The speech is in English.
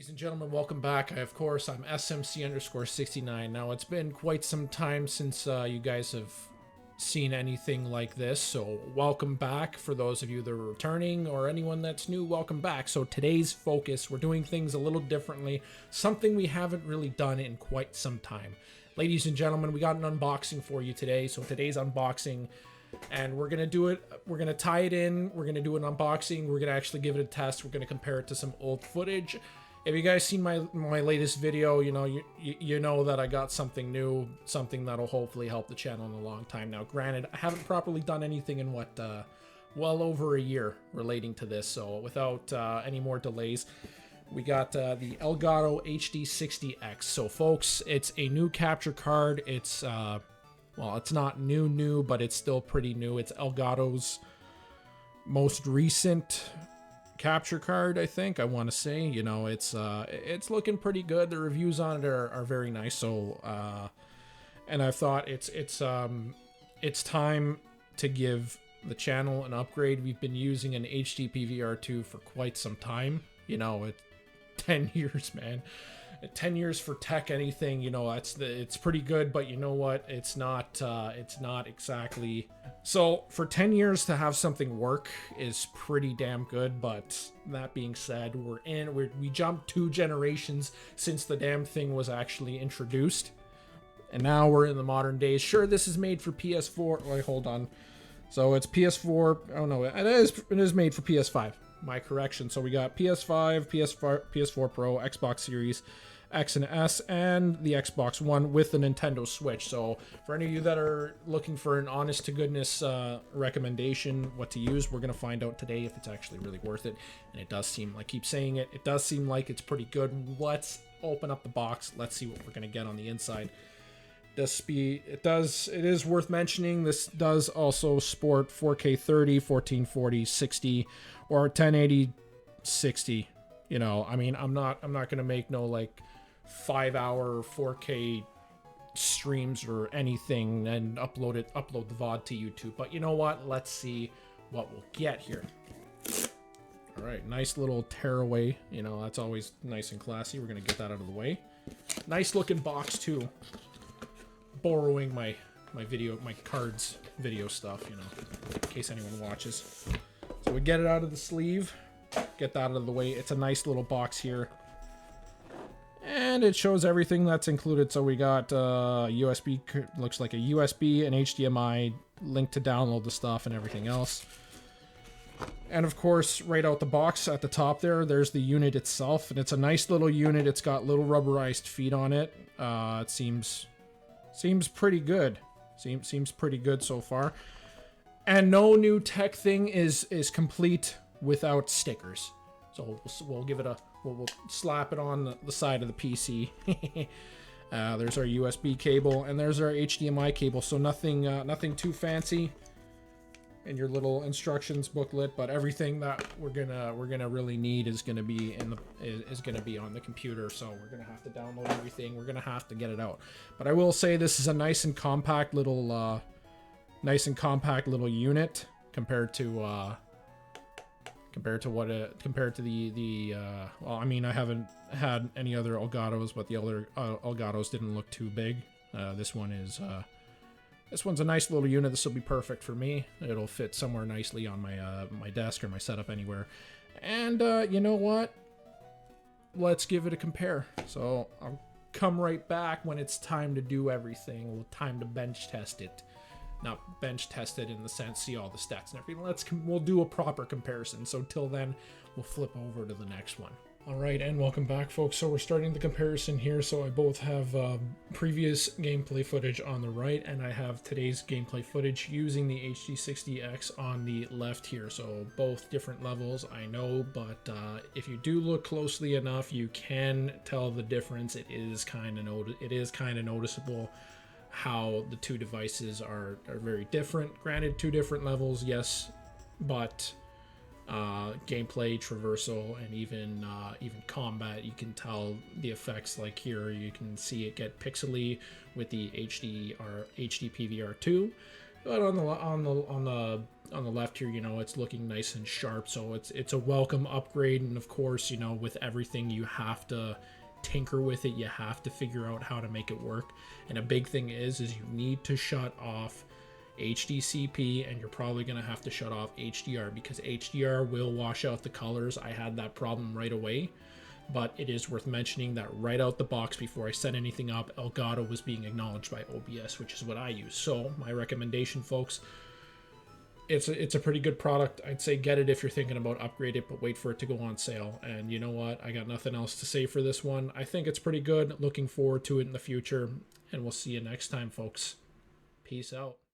Ladies and gentlemen, welcome back. Of course, I'm SMC_69. Now, it's been quite some time since you guys have seen anything like this, so welcome back. For those of you that are returning or anyone that's new, welcome back. So today's focus, we're doing things a little differently, something we haven't really done in quite some time. Ladies and gentlemen, we got an unboxing for you today. So today's unboxing, and we're gonna do it, we're gonna tie it in, we're gonna do an unboxing, we're gonna actually give it a test, we're gonna compare it to some old footage. If you guys seen my latest video, you know that I got something new, something that'll hopefully help the channel in a long time. Now, granted, I haven't properly done anything in well over a year relating to this, so without any more delays, we got the Elgato HD60X. So, folks, it's a new capture card. It's well, it's not new, but it's still pretty new. It's Elgato's most recent capture card, I think. I want to say, it's looking pretty good. The reviews on it are very nice. So and I thought it's time to give the channel an upgrade. We've been using an HD PVR 2 for quite some time. It's 10 years, man. 10 years for tech, anything, it's pretty good, but you know what, it's not exactly. So for 10 years to have something work is pretty damn good. But that being said, we jumped 2 generations since the damn thing was actually introduced, and now we're in the modern days. Sure, this is made for PS4. Wait, hold on. So it's PS4. Oh no, it is made for PS5. My correction. So we got PS5, PS4 Pro, Xbox Series X and S, and the Xbox One with the Nintendo Switch. So for any of you that are looking for an honest to goodness recommendation what to use, we're going to find out today if it's actually really worth it. And it does seem, like I keep saying it does seem like it's pretty good. Let's open up the box. Let's see what we're going to get on the inside. It is worth mentioning, this does also sport 4K 30, 1440, 60, or 1080 60. I mean, I'm not gonna make no like 5-hour 4K streams or anything and upload the VOD to YouTube. But you know what? Let's see what we'll get here. All right, nice little tearaway. That's always nice and classy. We're gonna get that out of the way. Nice looking box too. Borrowing my cards video stuff, in case anyone watches. So we get it out of the sleeve, get that out of the way. It's a nice little box here, and it shows everything that's included. So we got USB, looks like a USB, an HDMI, link to download the stuff and everything else. And of course, right out the box at the top there's the unit itself, and it's a nice little unit. It's got little rubberized feet on it. It seems pretty good. Seems pretty good so far. And no new tech thing is complete without stickers. So we'll give it we'll slap it on the side of the PC. There's our USB cable, and there's our HDMI cable. So nothing too fancy in your little instructions booklet, but everything that we're gonna really need is gonna be on the computer. So we're gonna have to download everything. We're gonna have to get it out. But I will say this is a nice and compact little unit compared to the well, I mean, I haven't had any other Elgatos, but the other Elgatos didn't look too big. This one's a nice little unit. This will be perfect for me. It'll fit somewhere nicely on my desk or my setup anywhere. And you know what? Let's give it a compare. So I'll come right back when it's time to do everything. Time to bench test it. Not bench test it in the sense, see all the stats and everything. We'll do a proper comparison. So till then, we'll flip over to the next one. Alright, and welcome back, folks. So we're starting the comparison here. So I both have previous gameplay footage on the right, and I have today's gameplay footage using the HD60X on the left here. So both different levels, I know, but if you do look closely enough, you can tell the difference. It is kind of noticeable how the two devices are very different. Granted, 2 different levels, yes, but gameplay, traversal, and even combat, you can tell the effects. Like here, you can see it get pixely with the HD PVR 2, but on on the left here, you know, it's looking nice and sharp, so it's a welcome upgrade. And of course, you know, with everything, you have to tinker with it, you have to figure out how to make it work. And a big thing is you need to shut off HDCP, and you're probably going to have to shut off HDR, because HDR will wash out the colors. I had that problem right away, but it is worth mentioning that right out the box, before I set anything up, Elgato was being acknowledged by OBS, which is what I use. So my recommendation, folks, it's a pretty good product. I'd say get it if you're thinking about upgrade it, but wait for it to go on sale. And you know what? I got nothing else to say for this one. I think it's pretty good. Looking forward to it in the future, and we'll see you next time, folks. Peace out.